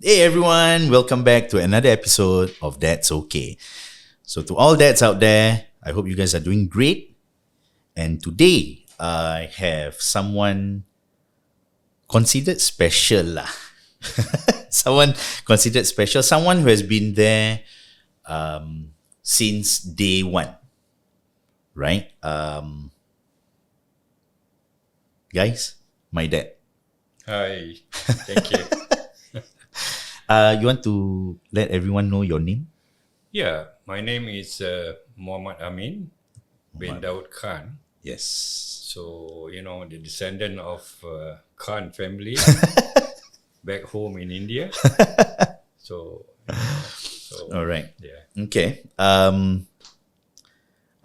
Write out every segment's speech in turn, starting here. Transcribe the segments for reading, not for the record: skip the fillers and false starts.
Hey everyone, welcome back to another episode of That's Okay. So to all dads out there, I hope you guys are doing great. And today, I have someone considered special lah. Someone considered special, someone who has been there since day one, right? Guys, my dad. Hi, thank you. You want to let everyone know your name? Yeah, my name is Muhammad Amin bin Daud Khan. Yes. So, the descendant of Khan family back home in India. So All right. yeah. Okay. I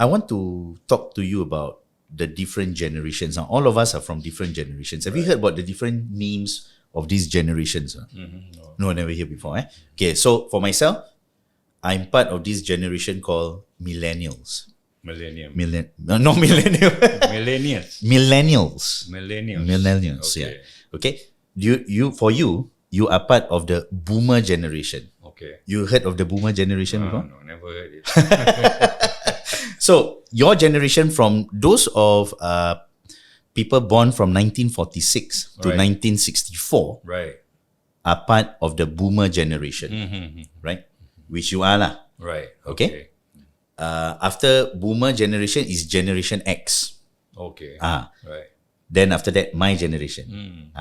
want to talk to you about the different generations. Now, all of us are from different generations. Have you heard about the different names of these generations? No, never heard before. Okay, so for myself, I'm part of this generation called millennials. Millennium. No, millennial. Millennials. Millennials. Millennials. Millennials. Okay. Yeah. Okay. You are part of the boomer generation. Okay. You heard of the boomer generation before? No, never heard it. So your generation, from those of people born from 1946 to Right. 1964, Right. are part of the boomer generation, right? Which you are lah. Right. Okay. After boomer generation is Generation X. Okay. Right. Right. Then after that, my generation.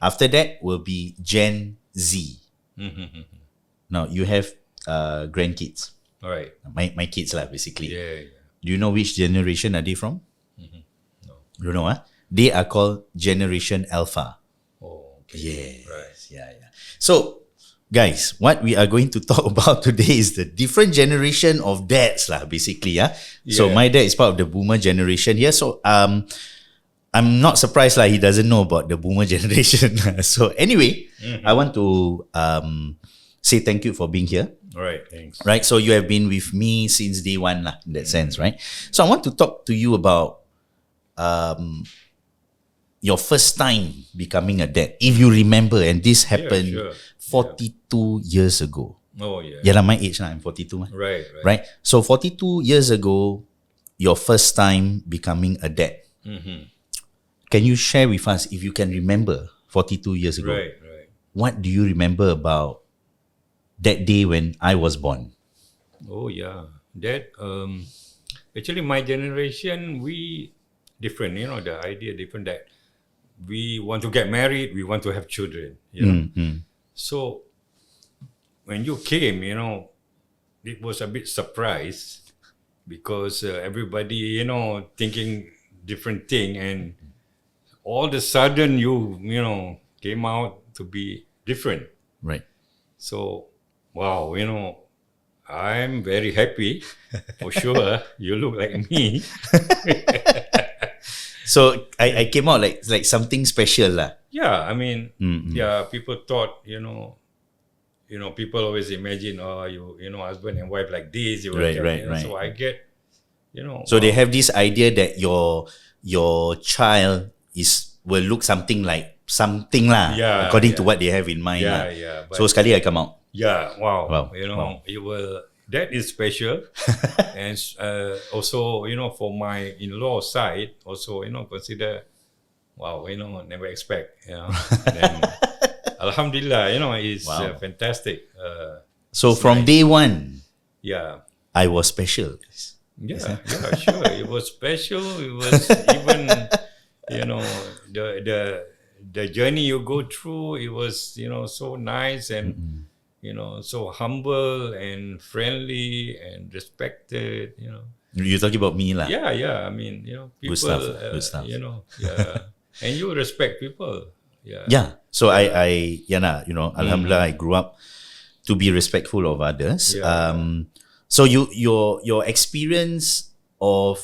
After that will be Gen Z. Now you have grandkids. All right. My kids lah, basically. Yeah. Do you know which generation are they from? No. You know, they are called Generation Alpha. Oh, okay. Yes. Right. Yeah. So, guys, what we are going to talk about today is the different generation of dads lah, basically. So Yeah. my dad is part of the boomer generation here. So I'm not surprised lah, he doesn't know about the boomer generation. So anyway, I want to say thank you for being here. All right. Thanks. Right, so you have been with me since day one lah, in that sense, right? So I want to talk to you about your first time becoming a dad, if you remember, and this happened sure. 42 years ago. Oh, yeah. Yeah, lah, my age lah, I'm 42. Right. Right? So 42 years ago, your first time becoming a dad. Can you share with us, if you can remember 42 years ago, Right. what do you remember about that day when I was born? Oh yeah, that actually my generation, we different. The idea different, that we want to get married, we want to have children. So when you came, it was a bit surprise because everybody thinking different thing, and all of a sudden you came out to be different. Right. So, wow, I'm very happy for sure. You look like me. So I came out like something special lah. Yeah, I mean, yeah, people thought, people always imagine, husband and wife like this. You will Right, get, right, right. So I get, So they have this idea that your child will look something like something lah, Yeah, according to yeah. what they have in mind lah. yeah. So sekali I come out. Yeah, wow. Wow, You will. That is special, and also for my in-law side, also consider, wow, never expect, Then, Alhamdulillah, it's Wow. fantastic. So It's from nice. day one, Yeah, I was special. yeah, sure. It was special. It was even, the journey you go through. It was so nice and. So humble and friendly and respected, You're talking about me lah. Yeah. I mean, people, Good stuff. yeah. And you respect people. Yeah. Yeah. So I Alhamdulillah, I grew up to be respectful of others. Yeah. So your experience of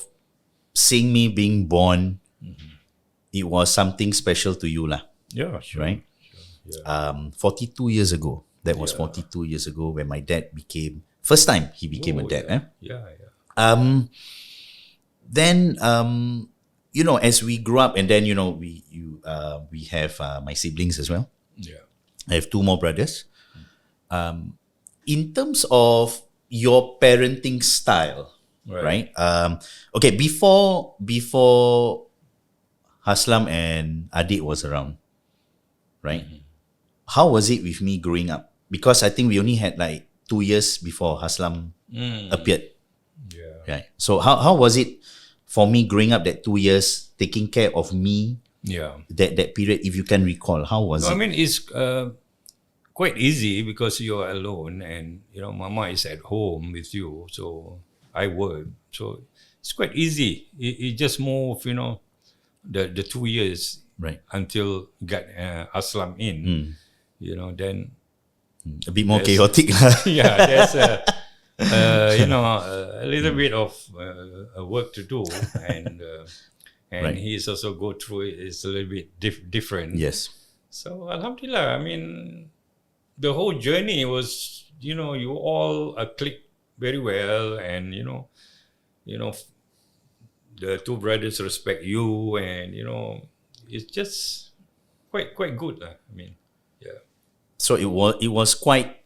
seeing me being born, it was something special to you lah, Yeah, sure. right? Sure. Yeah. 42 years ago. That was 42 years ago when my dad first time he became a dad. Yeah. Then as we grew up, and then we have my siblings as well. Yeah. I have two more brothers. In terms of your parenting style, right? Right. Okay, before Haslam and Adik was around, right? How was it with me growing up? Because I think we only had like 2 years before Haslam appeared, Yeah. right? So how was it for me growing up that 2 years, taking care of me, Yeah. that period, if you can recall, how was No, I it? mean, it's quite easy because you're alone and, mama is at home with you. So I work. So it's quite easy. It just move, the 2 years Right. until got Aslam in, then A bit more there's, chaotic. yeah, there's a little bit of work to do. And Right. he's also go through it. It's a little bit different. Yes. So Alhamdulillah, I mean, the whole journey was, you all clicked very well, and the two brothers respect you, and it's just quite good, lah. I mean, yeah, So it was quite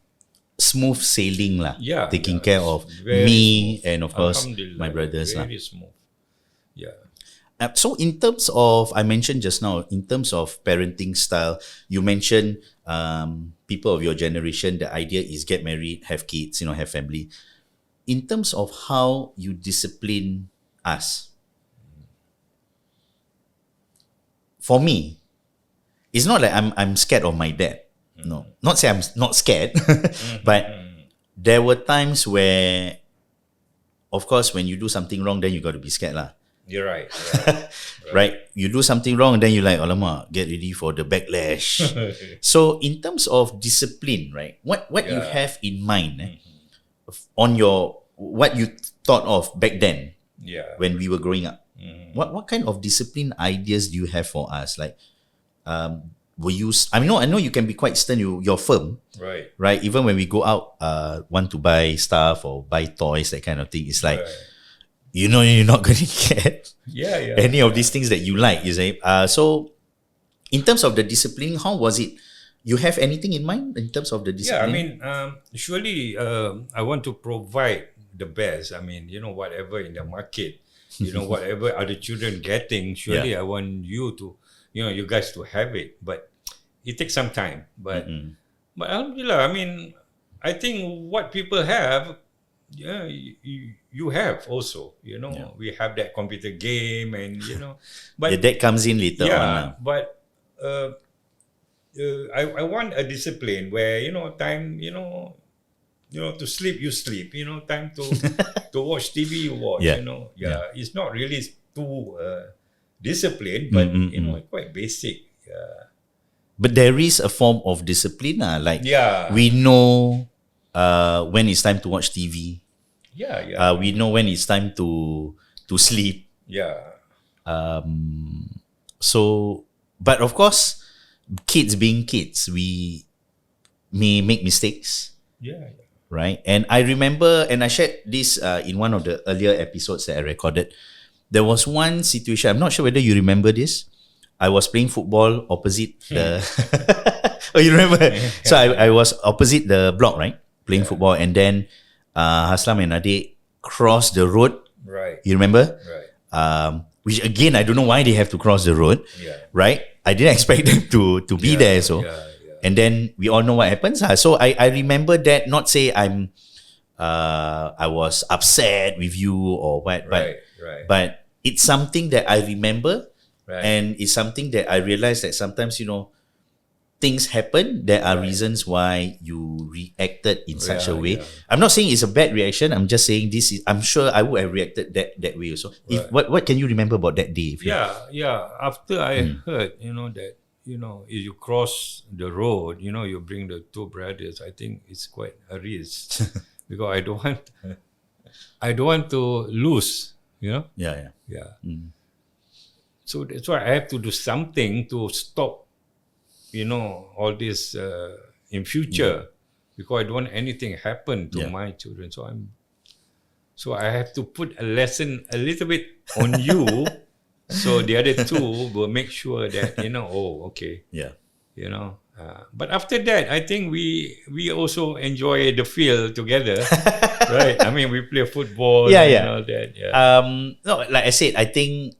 smooth sailing lah. yeah, Taking yeah, care it's of very me smooth. and of course Alhamdulillah, my brothers lah. very smooth. Yeah, So in terms of, I mentioned just now, in terms of parenting style, you mentioned people of your generation, the idea is get married, have kids, have family. In terms of how you discipline us, for me, it's not like I'm scared of my dad. No, not say I'm not scared, but there were times where, of course, when you do something wrong, then you got to be scared lah. you're right. Right? You do something wrong and then you're like, alamak, get ready for the backlash. So in terms of discipline, right? What you Yeah. have in mind on your, what you thought of back then Yeah, when we were growing up? What kind of discipline ideas do you have for us? Like, were you, I know you can be quite stern, you're firm, right. right? Even when we go out, want to buy stuff or buy toys, that kind of thing. It's like, Right. you're not going to get Yeah, yeah. any of these things that you like, you say. So, in terms of the discipline, how was it? You have anything in mind in terms of the Yeah, I discipline? mean, surely I want to provide the best. I mean, whatever in the market, whatever other children getting, surely I want you to, you guys to have it. But it takes some time. But Alhamdulillah, I mean, I think what people have, yeah, you have also. We have that computer game, and but Yeah, that comes in later on. yeah, but I want a discipline where time to sleep you sleep, time to watch TV you watch. Yeah. It's not really too disciplined, but quite basic. But there is a form of discipline. Like, Yeah. we know when it's time to watch TV. Yeah. We know when it's time to sleep. Yeah. So, but of course, kids being kids, we may make mistakes, Yeah. right? And I remember, and I shared this in one of the earlier episodes that I recorded. There was one situation, I'm not sure whether you remember this. I was playing football opposite the. Oh, you remember? So I was opposite the block, right? Playing football, and then Haslam and Adik crossed the road. Right. You remember? Right. Which again, I don't know why they have to cross the road. Yeah. Right? I didn't expect them to be there. So, Yeah. and then we all know what happens. So I remember that. Not say I was upset with you or what, Right. but it's something that I remember, Right. and it's something that I realize that sometimes things happen. There are reasons why you reacted in such a way. Yeah. I'm not saying it's a bad reaction. I'm just saying this is. I'm sure I would have reacted that way also. If what can you remember about that day? If you- Yeah. After I heard, that, if you cross the road, you bring the two brothers, I think it's quite a risk because I don't want to lose, Yeah. Yeah. So that's why I have to do something to stop, all this in future, because I don't want anything happen to my children. So I have to put a lesson a little bit on you, so the other two will make sure that oh, okay, Yeah. But after that, I think we also enjoy the field together, right? I mean, we play football Yeah, and yeah. all that. Yeah, No, like I said, I think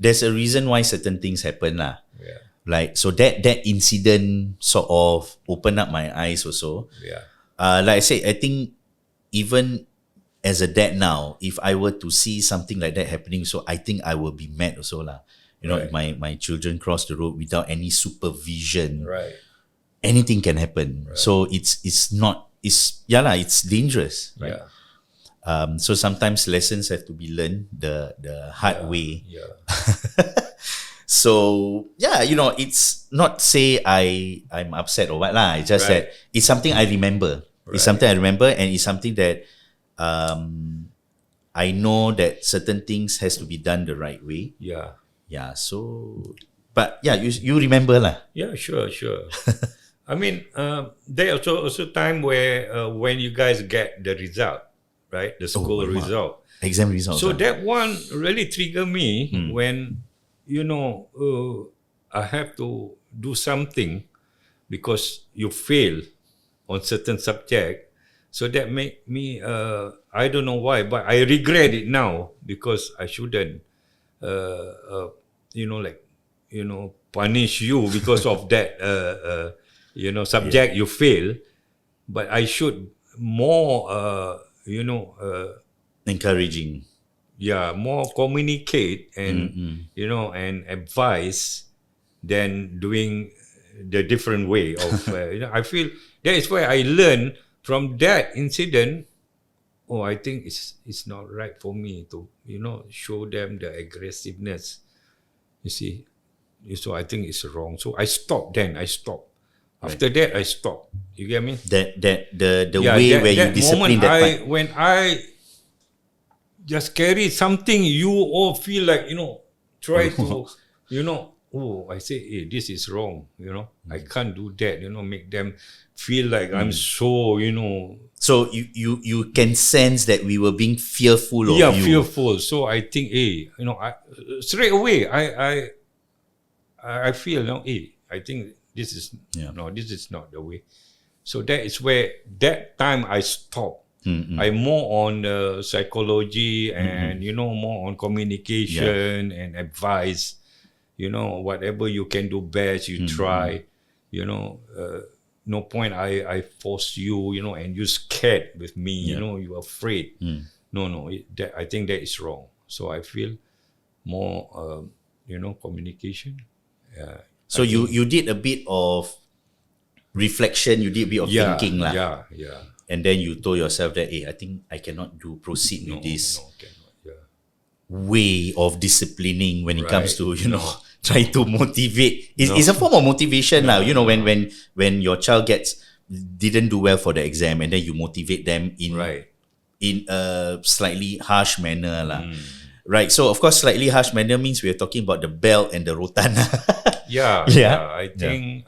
there's a reason why certain things happen lah. yeah, Like so that incident sort of opened up my eyes also. yeah, Like I said, I think even as a dad now, if I were to see something like that happening, so I think I will be mad also lah. You know, if Right. my children cross the road without any supervision, right, anything can happen. So it's not it's yeah lah, it's dangerous, right? yeah, So sometimes lessons have to be learned the hard way. yeah, So yeah, you know, it's not say I'm upset or what lah. It's just Right. that it's something I remember. It's something I remember, and it's something that I know that certain things has to be done the right way. yeah. Yeah. So, but yeah, you remember lah. Yeah, sure, sure. I mean, there also time where when you guys get the result, right? The school alamak. result. Exam results. So ah. that one really triggered me when, I have to do something because you fail on certain subject. So that make me, I don't know why, but I regret it now because I shouldn't, punish you because of that, subject you fail. But I should more, Encouraging. more communicate and and advise than doing the different way of I feel that is why I learned from that incident. Oh, I think it's not right for me to show them the aggressiveness. You see, so I think it's wrong. So I stopped. Then I stopped. After that, I stopped. You get me? That the way where you discipline moment, that part. when I just carry something, you all feel like try to I say, hey, this is wrong. I can't do that. Make them feel like I'm so So you can sense that we were being fearful of you. fearful. So I think, hey, I straight away I feel hey, I think this is this is not the way. So that is where that time I stopped. I'm more on psychology and more on communication and advice. Whatever you can do best, you try. No point I force you, and you scared with me. You afraid. No, I think that is wrong. So I feel more communication. So you did a bit of reflection, you did a bit of thinking lah. Yeah. And then you told yourself that, hey, I think I cannot proceed with this Cannot. Yeah. way of disciplining when it comes Right. to, try to motivate. It's a form of motivation now, when your child didn't do well for the exam and then you motivate them in a slightly harsh manner lah. Right. So of course slightly harsh manner means we're talking about the belt and the rotan. Yeah. I think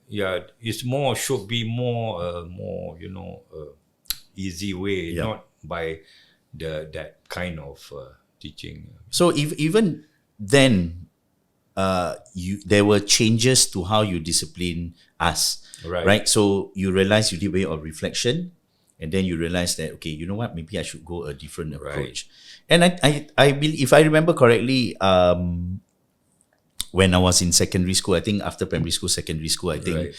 it's should be more easy way, not by that kind of teaching. So even then there were changes to how you discipline us. Right. So you realize you did a bit of reflection and then you realize that, okay, you know what, maybe I should go a different approach. And I believe, if I remember correctly, when I was in secondary school, I think after primary school, secondary school, I think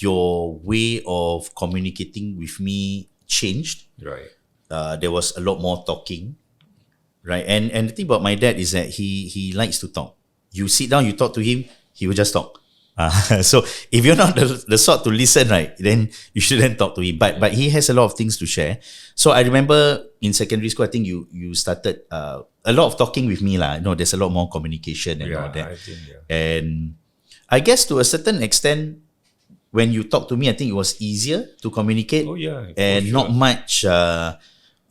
your way of communicating with me changed. Right. There was a lot more talking. Right. And the thing about my dad is that he likes to talk. You sit down, you talk to him, he will just talk. So if you're not the sort to listen, right, then you shouldn't talk to him. But he has a lot of things to share. So I remember in secondary school, I think you started a lot of talking with me lah. There's a lot more communication and all that. I think, And I guess to a certain extent, when you talk to me, I think it was easier to communicate. Oh yeah. And not much.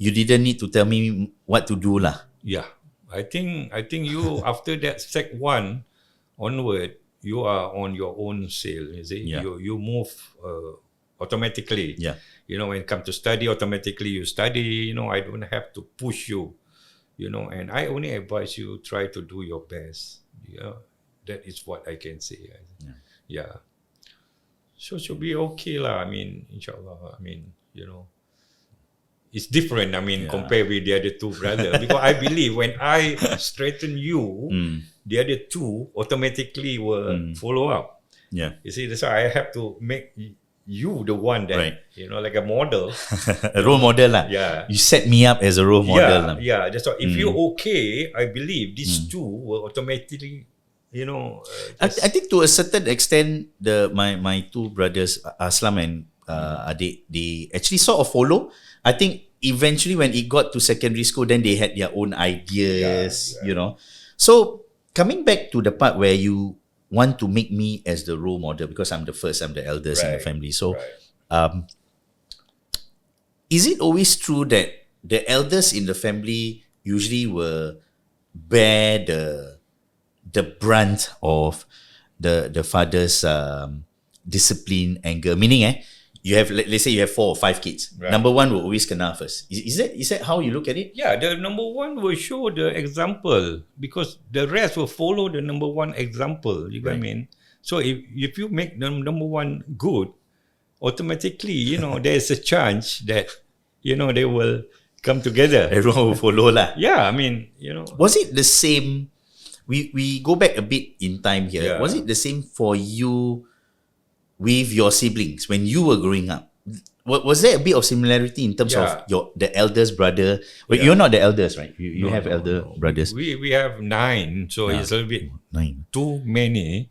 You didn't need to tell me what to do lah. Yeah. I think you after that Sec 1 onward, you are on your own sail, you see. Yeah. You move automatically. Yeah. When it comes to study, automatically you study. I don't have to push you. And I only advise you try to do your best. Yeah. That is what I can say. Yeah. So should be okay lah. I mean, inshallah. I mean, it's different. I mean, compared with the other two brothers, because I believe when I straighten you, the other two automatically will follow up. Yeah. You see, that's why I have to make you the one that like a model. A role model lah. Yeah. You set me up as a role model lah. Yeah. That's why. If you're okay, I believe these two will automatically, I think to a certain extent, my two brothers, Aslam and Adik, they actually sort of follow. I think eventually when it got to secondary school, then they had their own ideas, So coming back to the part where you want to make me as the role model, because I'm the first, I'm the eldest in the family. So is it always true that the eldest in the family usually will bear the brunt of the father's discipline, anger? Meaning, you have, let's say you have 4 or 5 kids. Right. Number one will always kena first. Is that how you look at it? Yeah, the number one will show the example, because the rest will follow the number one example. You know what I mean? So if you make the number one good, automatically, there's a chance that, they will come together. Everyone will follow lah. Yeah, I mean, Was it the same? We go back a bit in time here. Yeah. Was it the same for you with your siblings when you were growing up? Was there a bit of similarity in terms of the eldest brother? Well, you're not the eldest, right? You have elder brothers. We have 9, so it's a little bit 9. too many,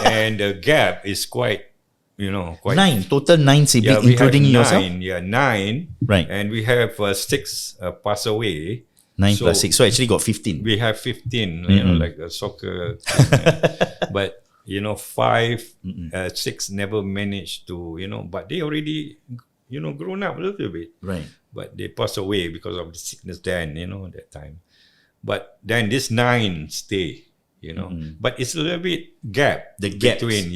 and the gap is quite 9 total 9 siblings, including have yourself. 9, 9, right? And we have 6 pass away. 9 plus 6, so actually got 15. We have 15, like a soccer team. But 5, 6 never managed to, but they already, grown up a little bit. Right. But they passed away because of the sickness then, that time. But then this 9 stay, But it's a little bit gap. The gap between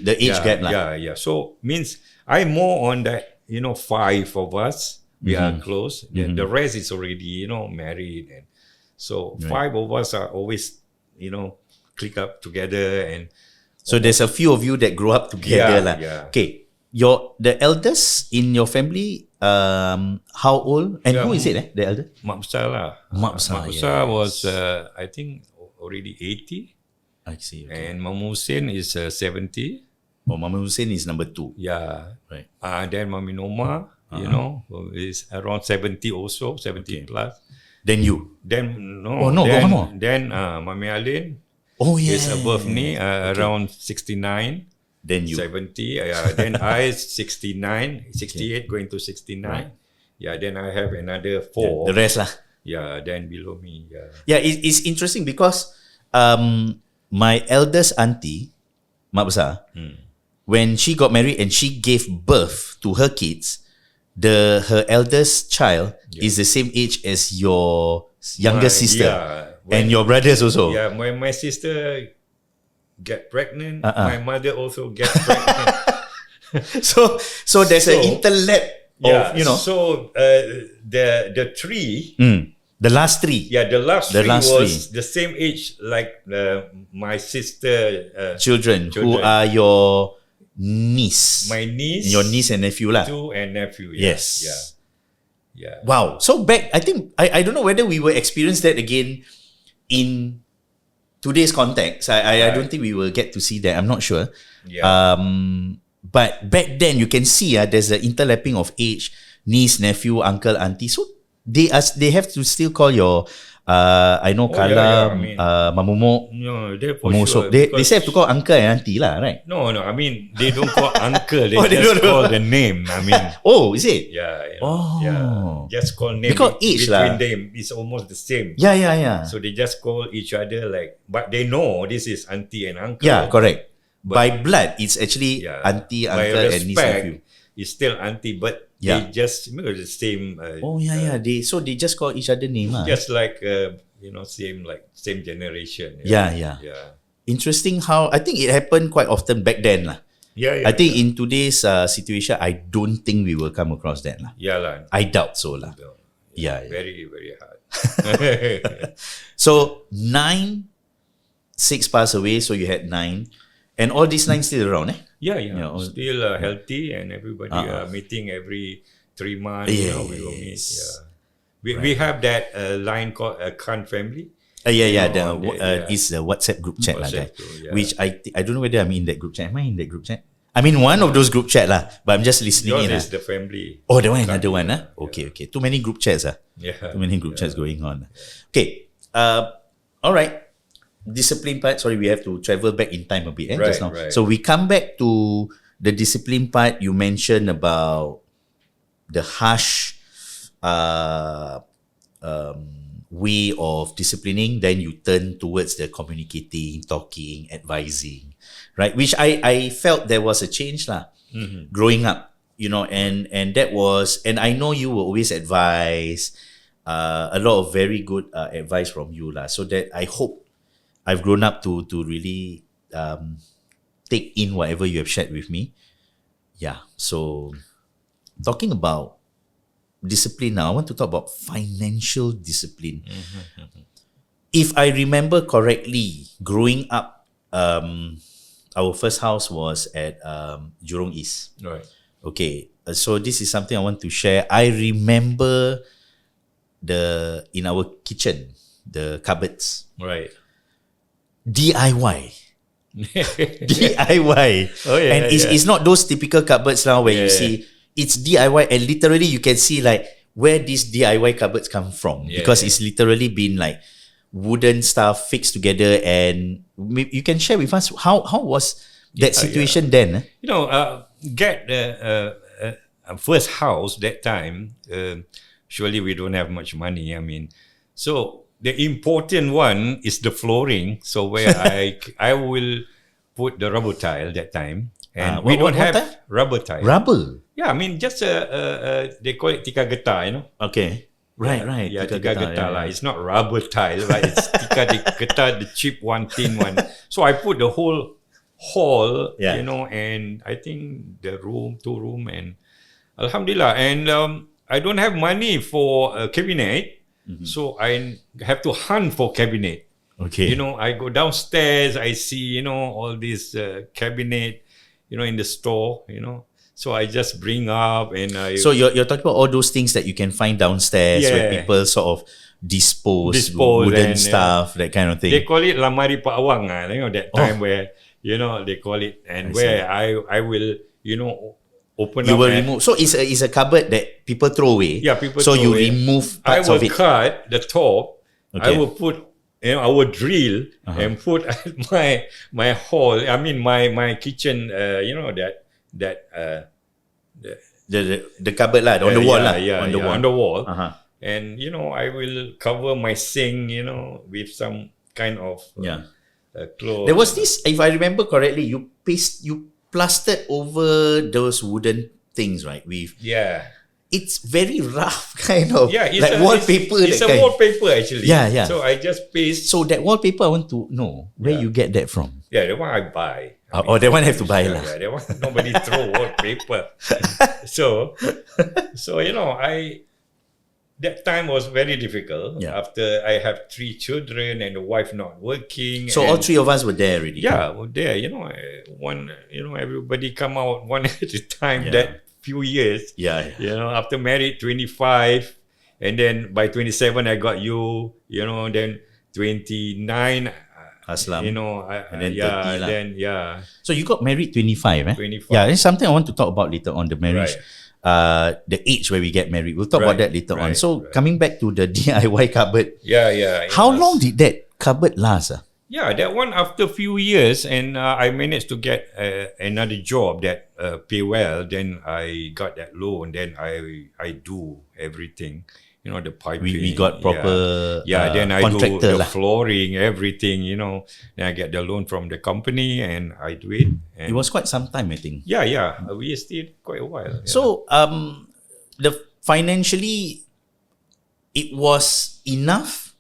the age gap lah. Yeah. So means I'm more on that, 5 of us, we are close. The rest is already, married. And so 5 of us are always, click up together, and so there's a few of you that grow up together lah. Yeah. Okay, the eldest in your family, how old and who is it? The elder? Mak Besar lah. Mak Besar, Mak Besar was I think already 80. I see. Okay. And Mama Hussein is 70. Oh, Mama Hussein is number 2. Yeah. Right. Then Mami Noma, is around 70 also, 70 plus. Then you. Then Oh no, go on. Then Mami Alin. Oh yeah. Is above me, around 69. Then you. 70. Then I 69, 68 going to 69. Right. Yeah, then I have another 4. The rest lah. Yeah, then below me. Yeah. Yeah, it's interesting because my eldest auntie, Mak Besar, when she got married and she gave birth to her kids, her eldest child is the same age as your younger sister. And your brothers also. Yeah, my sister get pregnant. My mother also get pregnant. so there's an interlap of, So the 3. The last 3. Yeah, the last 3 was the same age like my sister. Children who are your niece. My niece. Your niece and nephew lah. 2 and nephew. Yeah. Yes. Yeah. Wow. So back, I think, I don't know whether we will experience that again in today's context. I don't think we will get to see that. I'm not sure. Yeah. But back then you can see there's the interlapping of age, niece, nephew, uncle, auntie. So they have to still call your I know Kala, Mamumo. No, they for sure. sure. They still have to call uncle and auntie lah, right? No. I mean, they don't call uncle. They just call the name. I mean. Oh, is it? Yeah. Oh. Yeah. Just call name. Because age between them is almost the same. Yeah. So they just call each other but they know this is auntie and uncle. Yeah, correct. By blood, it's actually auntie, uncle, and niece, nephew. It's still auntie, but they just the same. They just call each other name. Just like same generation. Yeah. Interesting how I think it happened quite often back then lah. Yeah. I think in today's situation, I don't think we will come across that lah. Yeah lah. I doubt so lah. Yeah. Very, very hard. So 9 6 passed away, so you had 9. And all these 9 still around, eh? Yeah. Yeah, Still healthy, and everybody meeting every 3 months. We will meet. Yeah. We have that line called Khan family. It's the WhatsApp group chat lah, WhatsApp guys. group, yeah. Which I don't know whether I'm in that group chat. Am I in that group chat? I'm in one of those group chat lah, but I'm just listening Yours in. is the family. Oh, that one, another one. Okay. Too many group chats. Yeah. Too many group chats going on. Okay. All right. Discipline part. Sorry, we have to travel back in time a bit. Just now. Right. So we come back to the discipline part. You mentioned about the harsh way of disciplining. Then you turn towards the communicating, talking, advising, right? Which I felt there was a change lah. Growing up, and that was, and I know you will always advise, a lot of very good advice from you lah. So that I hope I've grown up to really take in whatever you have shared with me. Yeah. So talking about discipline now, I want to talk about financial discipline. If I remember correctly, growing up, our first house was at Jurong East. Right. Okay, so this is something I want to share. I remember in our kitchen, the cupboards, Right. DIY. DIY. Oh, yeah, And it's not those typical cupboards now where you Yeah. see it's DIY, and literally you can see like where these DIY cupboards come from, because it's literally been like wooden stuff fixed together. And you can share with us how was that situation then? Get the first house that time. Surely we don't have much money. I mean, so the important one is the flooring. So where I will put the rubber tile that time, and we don't have rubber tile. Rubber. Yeah, I mean just they call it tika getah, Okay. Right. Yeah, tika getah lah. It's not rubber tile, right? It's tika getah, the cheap one, thin one. So I put the whole hall, and I think the room, 2 room, and Alhamdulillah. And I don't have money for a cabinet, so I have to hunt for cabinet. Okay. I go downstairs, I see, all this cabinet, in the store, So I just bring up and So you're talking about all those things that you can find downstairs where people sort of dispose wooden stuff, that kind of thing. They call it lamari Pak Awang, that time where, they call it, and where I will, open You up. will remove. So it's a cupboard that people throw away. Yeah, people So throw you away. remove I parts will of it. cut the top. Okay. I will put, I will drill and put my hall. I mean my kitchen. The cupboard lah, on the wall lah. On the wall. Uh-huh. And I will cover my sink, with some kind of clothes. There was this, if I remember correctly, you plastered over those wooden things, right? It's very rough kind of, it's like wallpaper. It's a wallpaper actually. Yeah. So I just paste. So that wallpaper, I want to know where you get that from. Yeah, the one I buy. That one have to buy lah. Yeah, that one nobody throw wallpaper. So that time was very difficult. Yeah. After I have 3 children and the wife not working. So all 3 of us were there already. Yeah, we're there. One. Everybody come out one at a time. Yeah. That few years. Yeah. After married 25, and then by 27 I got you. Then 29. Aslam. And then 30 lah. Then So you got married 25, eh? 25. Yeah, it's something I want to talk about later on, the marriage. Right. The age where we get married. We'll talk about that later on. So right. coming back to the DIY cupboard. Yeah. How long did that cupboard last? Yeah, that one after a few years, and I managed to get another job that pay well. Then I got that loan. Then I do everything. The piping. We got proper then I do contractor the lah. flooring, everything. Then I get the loan from the company and I do it. And It was quite some time, I think. Yeah. We stayed quite a while. Yeah. So the financially, it was enough.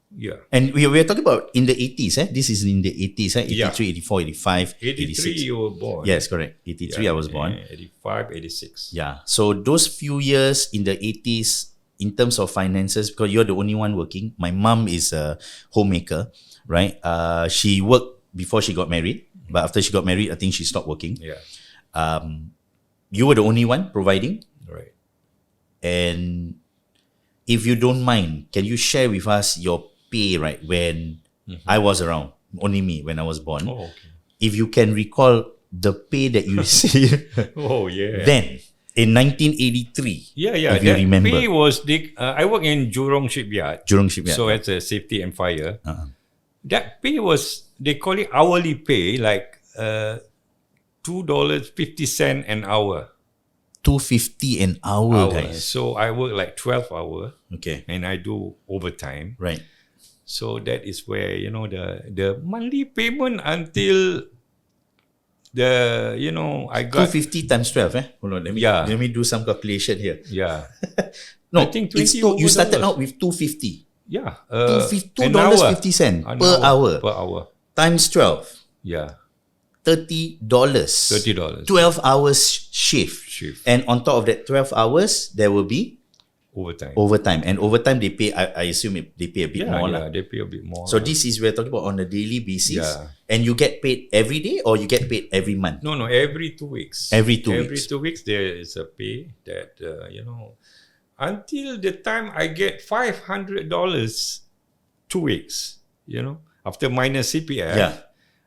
Yeah. And we were talking about in the 80s, eh? This is in the 80s, eh? 83, 84, 85, 83 86. you were born. Yes, correct. 83 I was born. 85, 86. Yeah. So those few years in the 80s, in terms of finances, because you're the only one working, my mom is a homemaker. right? She worked before she got married, but after she got married, I think she stopped working. Yeah. You were the only one providing, Right. and if you don't mind, can you share with us your pay, right, when I was around? Only me when I was born. Oh, okay. If you can recall the pay that you received Oh, yeah. then in 1983. Yeah, yeah. If you That remember. pay was I work in Jurong Shipyard. Jurong Shipyard. So as a safety and fire. Uh-huh. That pay was, they call it hourly pay, like $2.50 an hour. $2.50 an hour, guys. So I work like 12 hours Okay. and I do overtime. Right. So that is where, the monthly payment until I got, 250 times 12, eh? Hold on, let me do some calculation here. yeah. No, I think it's 20 you started dollars. out with 250. Yeah. $2.50 an hour. per hour. Per hour. Times 12. Yeah. $30. $30. 12 hours shift. And on top of that 12 hours, there will be Overtime. And overtime, they pay, I assume they pay a bit more. Yeah, they pay a bit more. So this is, we're talking about on a daily basis. Yeah. And you get paid every day or you get paid every month? No, every 2 weeks. Every 2 Every weeks. 2 weeks, there is a pay that, until the time I get $500 2 weeks, after minus CPF, Yeah.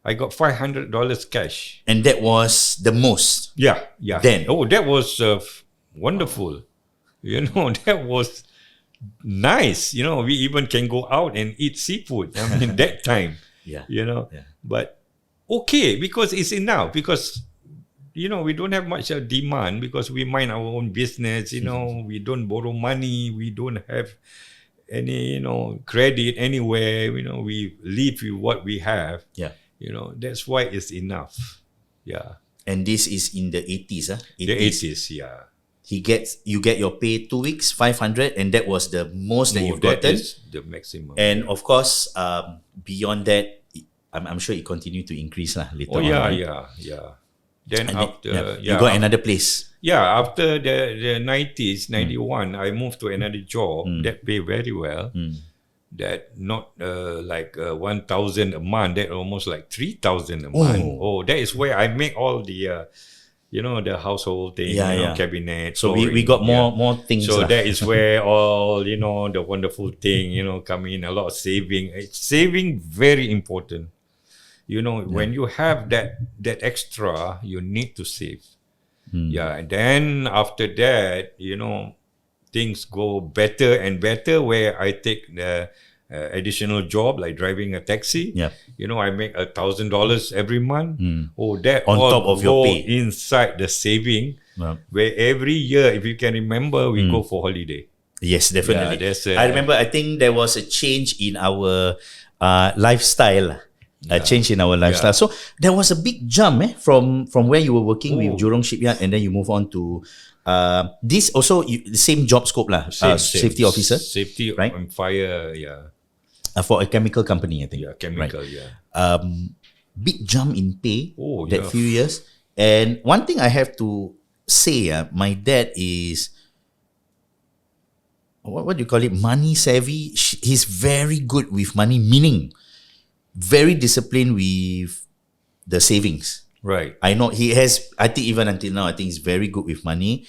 I got $500 cash. And that was the most. Yeah. Then. Oh, that was wonderful. That was nice. We even can go out and eat seafood. I mean, that time. Yeah. Yeah. But okay, because it's enough. Because, we don't have much demand because we mind our own business. We don't borrow money. We don't have any, credit anywhere. We live with what we have. Yeah. That's why it's enough. Yeah. And this is in the 80s, huh? The 80s, yeah. You get your pay 2 weeks, 500, and that was the most that you've gotten. That is the maximum. And of course, beyond that, I'm sure it continued to increase later on. Yeah, right? yeah. Then And after, you got another place. Yeah, after the 90s, 91, I moved to another job that pay very well. That not like 1,000 a month, that almost like 3,000 a month. Oh, that is where I make all the, the household thing, cabinet. So we got more things. So that is where all, the wonderful thing, come in, a lot of saving. Saving, very important. When you have that extra, you need to save. Yeah, and then after that, things go better and better where I take the additional job like driving a taxi. Yeah. I make $1,000 every month. Oh, that On all top of your pay. inside the saving. Yeah. Where every year, if you can remember, we go for holiday. Yes, definitely. Yeah, I remember, I think there was a change in our lifestyle. A change in our lifestyle. So there was a big jump from where you were working with Jurong Shipyard and then you move on to this also the same job scope safety officer. Safety right? and fire, yeah. For a chemical company, I think. Yeah, chemical, right? yeah. Big jump in pay that yeah. few years. And one thing I have to say, my dad is, what do you call it? Money savvy. He's very good with money, meaning very disciplined with the savings. Right. I know he has, I think even until now, I think he's very good with money.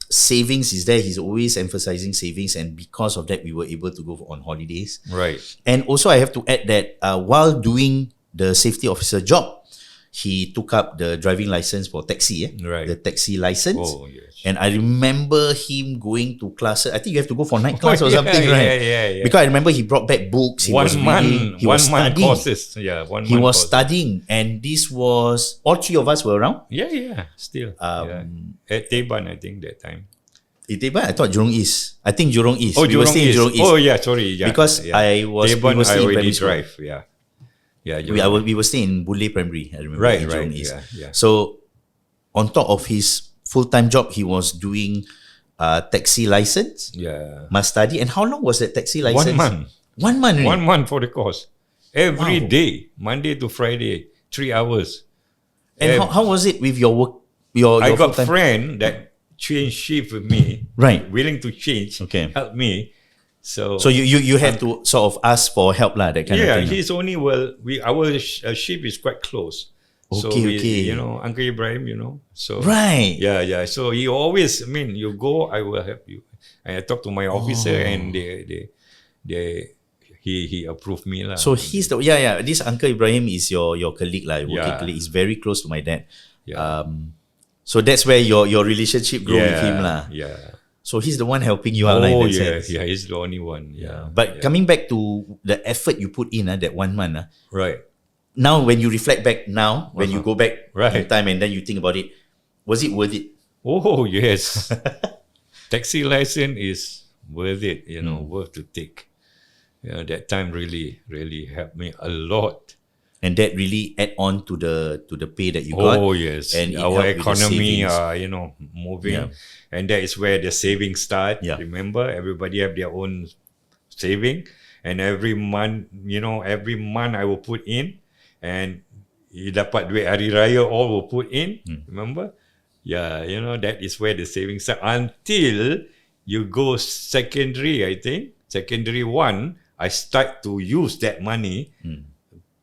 Savings is there. He's always emphasizing savings. And because of that, we were able to go on holidays. Right. And also I have to add that while doing the safety officer job, he took up the driving license for taxi, Right. the taxi license. Oh, yes. And I remember him going to classes. I think you have to go for night class or something, right? Yeah. Because I remember he brought back books. He was reading. He was month studying. courses. Yeah, He was studying, and this was all three of us were around. Yeah, still. At Teban, I think that time. Iteban, I thought Jurong East. I think Jurong East. Oh, we were Jurong staying in East. Jurong East. Oh, yeah, sorry. Yeah, Because I was Teban, we were I staying in already primary school. drive. Yeah. We were staying in Boon Lay Primary. I remember Right, in Jurong right, East. yeah. So on top of his full-time job, he was doing taxi license. Yeah. Must study. And how long was that taxi license? 1 month. 1 month. Only? 1 month for the course. Every Wow. day, Monday to Friday, 3 hours. And how was it with your work? Your I got full-time? friend that change shift with me. Right. Willing to change. Okay. Help me. So you had to sort of ask for help lah, that kind of thing. he's only our sheep is quite close. So Okay. Uncle Ibrahim, so Right. yeah. So he always, you go, I will help you. And I talk to my officer, and he approved me lah. So he's this Uncle Ibrahim is your colleague lah, working colleague. He's very close to my dad. Yeah. So that's where your relationship grew with him lah. Yeah. So he's the one helping you out like that sense. Yeah, he's the only one. Yeah. But coming back to the effort you put in that 1 month, right. now when you reflect back now, when you go back in time and then you think about it, was it worth it? Oh yes. Taxi license is worth it, worth to take. That time really, really helped me a lot. And that really add on to the pay that you got. Oh yes, and our economy, moving, Yeah. and that is where the savings start. Yeah. Remember, everybody have their own saving, and every month, I will put in, and dapat duit hari raya, all will put in. Remember, that is where the savings start until you go secondary. I think secondary 1, I start to use that money.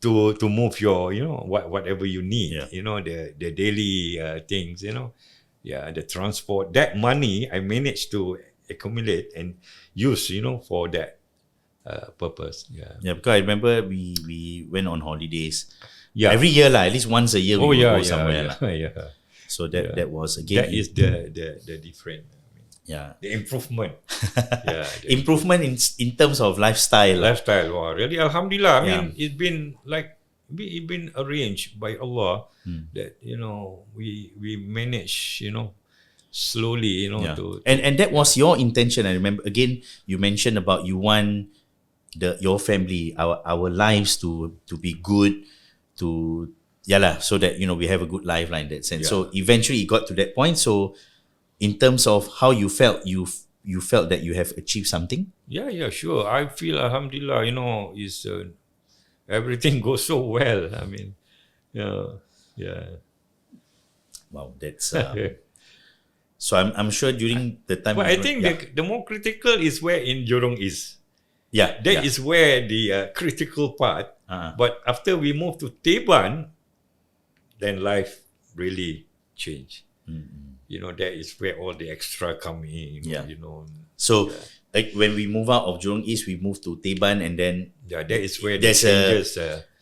To move your whatever you need, the daily things, the transport. That money I managed to accumulate and use, for that purpose. Because I remember we went on holidays. Yeah. Every year lah, at least once a year we would go Yeah, somewhere lah. yeah. So that was again. That is the different. The improvement. Improvement in terms of lifestyle. Lifestyle. Wow, really, alhamdulillah. I mean, it's been arranged by Allah that we manage slowly to and that was your intention. I remember again you mentioned about you want your family, our lives to be good, to so that we have a good life like that sense. So eventually it got to that point. So in terms of how you felt, you felt that you have achieved something? Yeah, sure. I feel alhamdulillah, is everything goes so well. I mean, yeah. Wow, that's so I'm sure during the time. But I think the more critical is where in Jurong East. That is where the critical part. But after we moved to Teban, then life really changed. That is where all the extra come in. So like when we move out of Jurong East, we moved to Teban, and then that is where the changes.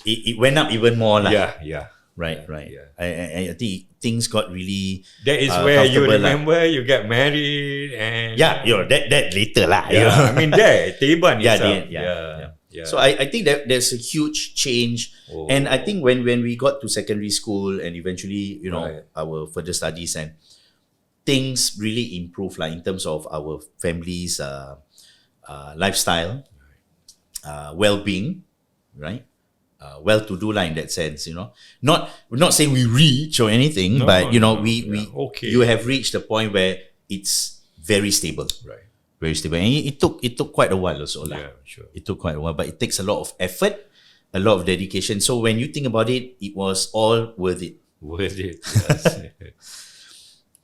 It went up even more lah. Yeah. Right. Yeah. I think things got really. That is where you remember you get married and. That later lah. I mean Teban. Yeah. So I think that there's a huge change, and I think when we got to secondary school and eventually our further studies, and things really improve in terms of our family's lifestyle, well-being, right? Well-to-do in that sense, We're not saying we reach or anything, but you have reached a point where it's very stable. Right. Very stable. And it took quite a while also. Yeah, sure. It took quite a while, but it takes a lot of effort, a lot of dedication. So when you think about it, it was all worth it. Worth it. Yes.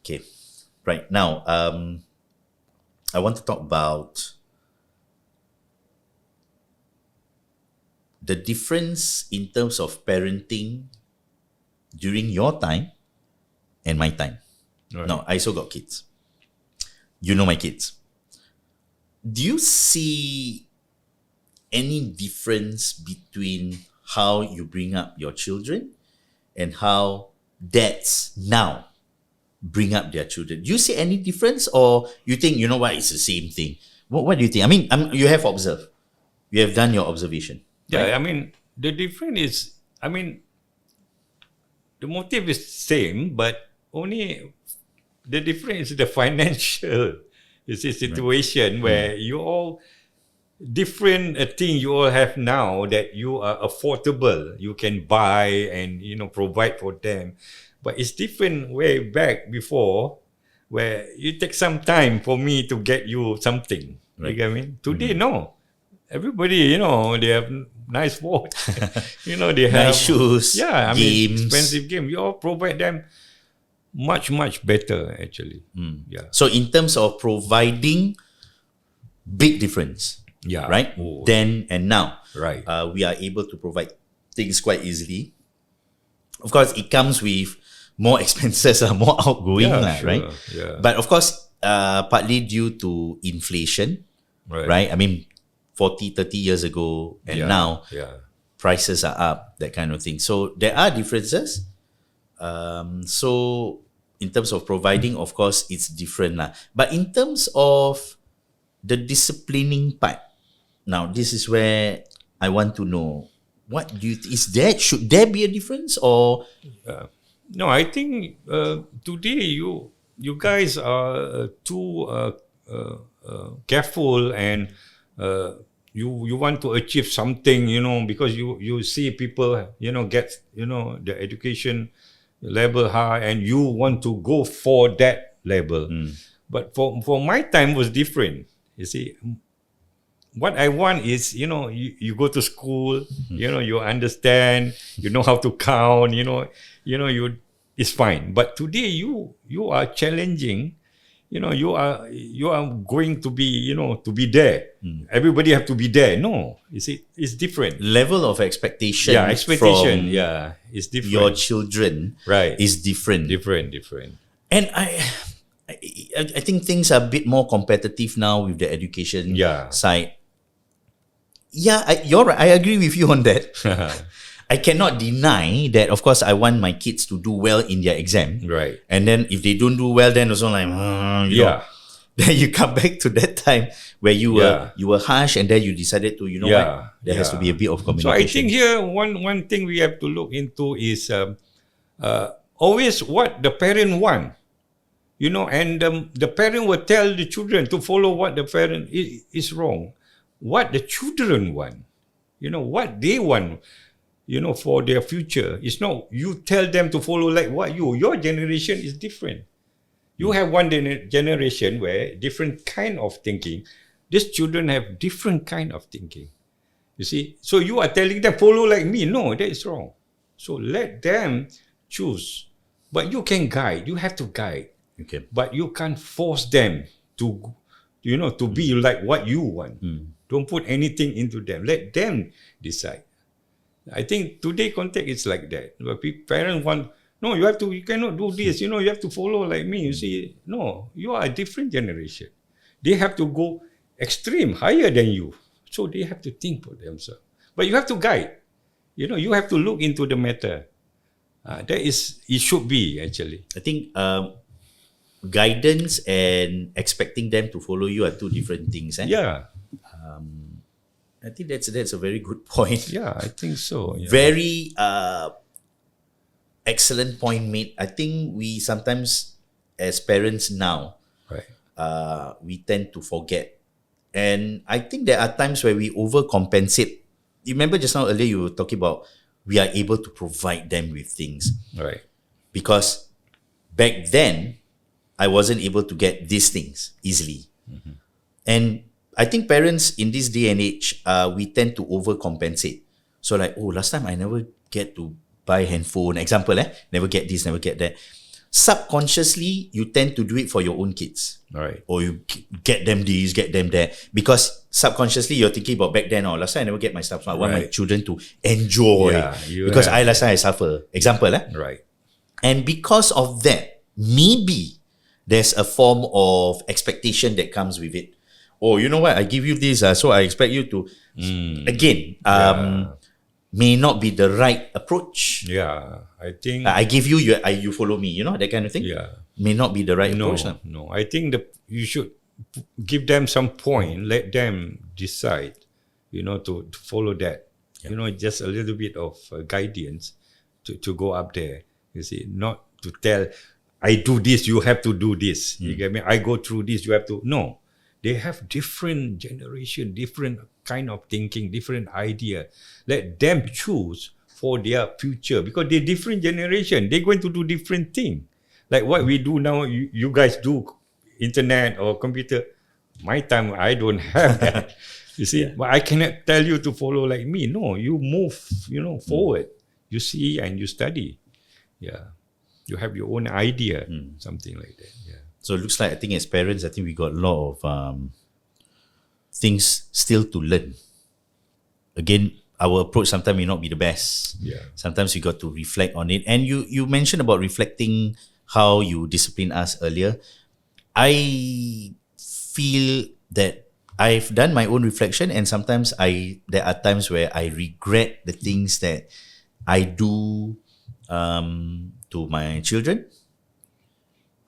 Okay. Right. Now, I want to talk about the difference in terms of parenting during your time and my time. Right. Now, I also got kids. You know my kids. Do you see any difference between how you bring up your children and how dads now bring up their children? Do you see any difference, or you think, it's the same thing? What do you think? I mean, you have observed. You have done your observation. Yeah, right? I mean, the difference is, the motive is same, but only the difference is the financial. It's a situation where you all different thing you all have now that you are affordable. You can buy and provide for them, but it's different way back before where you take some time for me to get you something. Right. You get what I mean? Today, no. Everybody, they have nice watch. They have Nice shoes, games. Expensive game. You all provide them much better actually. Yeah. So in terms of providing, big difference. Yeah. right? Oh. Then and now. Right. We are able to provide things quite easily. Of course, it comes with more expenses, more outgoing, Yeah, sure. right? Yeah. But of course, partly due to inflation, Right. right? I mean, 40, 30 years ago and now, Yeah. prices are up, that kind of thing. So there are differences. So in terms of providing, of course, it's different lah. But in terms of the disciplining part, now this is where I want to know, what do you should there be a difference, or No, I think today you guys are too careful, and you want to achieve something, because you see people, get the education level high, and you want to go for that level. But for my time was different. You see, what I want is, you go to school, you understand, you know how to count, it's fine. But today you are challenging, you are going to be, to be there. Everybody have to be there. No, you see, it's different. level of expectation, Yeah, expectation. from Yeah, it's different. your children Right. is different. different. And I think things are a bit more competitive now with the education Yeah. side. Yeah, you're right. I agree with you on that. I cannot deny that, of course, I want my kids to do well in their exam. Right. And then if they don't do well, then also like, you know, Yeah. then you come back to that time where you were harsh, and then you decided to, Yeah, what? There has to be a bit of So communication. I think here one thing we have to look into is always what the parent want, and the parent will tell the children to follow what the parent is wrong. What the children want, what they want, for their future. It's not you tell them to follow like what your generation is different. You have one generation where different kind of thinking. These children have different kind of thinking. You see, so you are telling them follow like me. No, that is wrong. So let them choose. But you can guide. You have to guide. Okay. But you can't force them to, to be like what you want. Don't put anything into them. Let them decide. I think today context is like that. But parents want, no, you cannot do this. You have to follow like me. You see, no, you are a different generation. They have to go extreme, higher than you. So they have to think for themselves. But you have to guide. You have to look into the matter. It should be actually. I think guidance and expecting them to follow you are two different things. Yeah. I think that's a very good point. Yeah, I think so. Yeah. Very excellent point made. I think we sometimes, as parents now, Right. we tend to forget. And I think there are times where we overcompensate. You remember just now earlier you were talking about we are able to provide them with things. Right. Because back then, I wasn't able to get these things easily. And I think parents in this day and age, we tend to overcompensate. So like, last time I never get to buy handphone. Example, never get this, never get that. Subconsciously, you tend to do it for your own kids. Right. Or you get them this, get them that. Because subconsciously, you're thinking about back then, last time I never get my stuff. So I want my Right. children to enjoy. Yeah, because last time I suffer. Example, Right. And because of that, maybe there's a form of expectation that comes with it. Oh, you know what? I give you this, so I expect you to. Again, may not be the right approach. Yeah. I think. I give you, you follow me. That kind of thing. Yeah. May not be the right approach. No. I think you should give them some point. Let them decide. To follow that. Just a little bit of guidance to go up there. You see, not to tell, I do this, you have to do this. You get me? I go through this, you have to. No. They have different generation, different kind of thinking, different idea. Let them choose for their future because they're different generation. They're going to do different thing. Like what we do now, you guys do internet or computer. My time, I don't have that. You see, but I cannot tell you to follow like me. No, you move, forward. You see and you study. Yeah. You have your own idea, something like that. Yeah. So it looks like, I think as parents, I think we got a lot of things still to learn. Again, our approach sometimes may not be the best. Yeah. Sometimes you got to reflect on it. And you mentioned about reflecting how you discipline us earlier. I feel that I've done my own reflection, and sometimes there are times where I regret the things that I do to my children.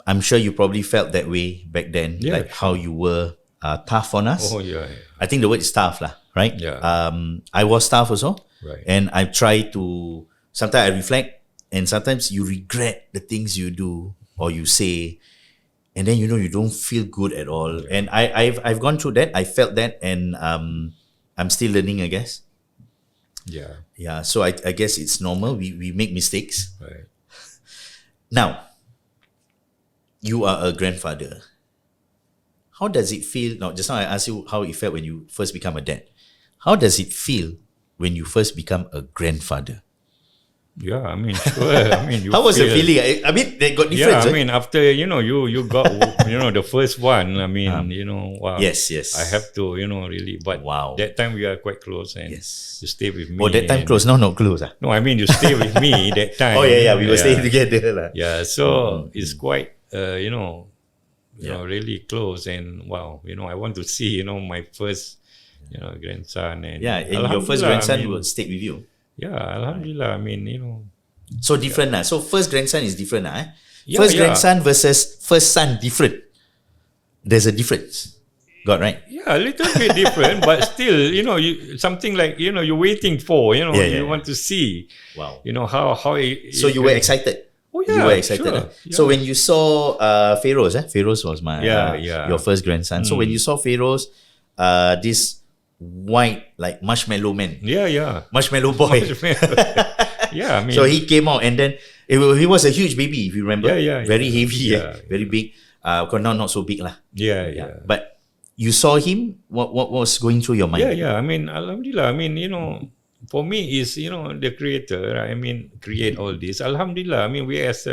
I'm sure you probably felt that way back then, Yeah, like how you were tough on us. Oh yeah. I think the word is tough, lah, right? Yeah. I was tough also, Right. and I try to. Sometimes I reflect, and sometimes you regret the things you do or you say, and then you don't feel good at all. Yeah. And I've gone through that. I felt that, and I'm still learning, I guess. Yeah. Yeah. So I guess it's normal. We make mistakes. Right. Now, you are a grandfather. How does it feel? Now, just now I asked you how it felt when you first become a dad. How does it feel when you first become a grandfather? Yeah, I mean, sure. I mean, you How was the feel- feeling? I mean, they got Yeah, difference. I mean, after you got the first one. I mean, wow. Yes. I have to really. But Wow. that time we are quite close, and Yes. you stay with me. Oh, that time and- close. Now not close. No, I mean you stay with me that time. Oh yeah. We were staying together, lah. Yeah, so it's quite Yeah. really close, and wow, I want to see my first grandson, and Yeah, and your first Alhamdulillah, grandson I mean, will stay with you. Yeah, Alhamdulillah. I mean, So different lah. So first grandson is different lah. Yeah, First yeah. grandson versus first son different. There's a difference. Got right? yeah, a little bit different, but still, something like you're waiting for, Yeah. you want to see, Wow. how it. So you were excited. Oh You yeah, were excited. sure. Eh? So when you saw Feroz, Feroz was my Yeah. your first grandson. So when you saw Feroz, this white like marshmallow man, Yeah. marshmallow boy. Yeah, I mean. So he came out, and then he was a huge baby, if you remember. Yeah, Very yeah. heavy, Yeah, very big. Now not so big lah. Yeah. But you saw him. What was going through your mind? Yeah. I mean, Alhamdulillah. I mean, for me is the creator. Right? I mean, create all this. Alhamdulillah. I mean, we as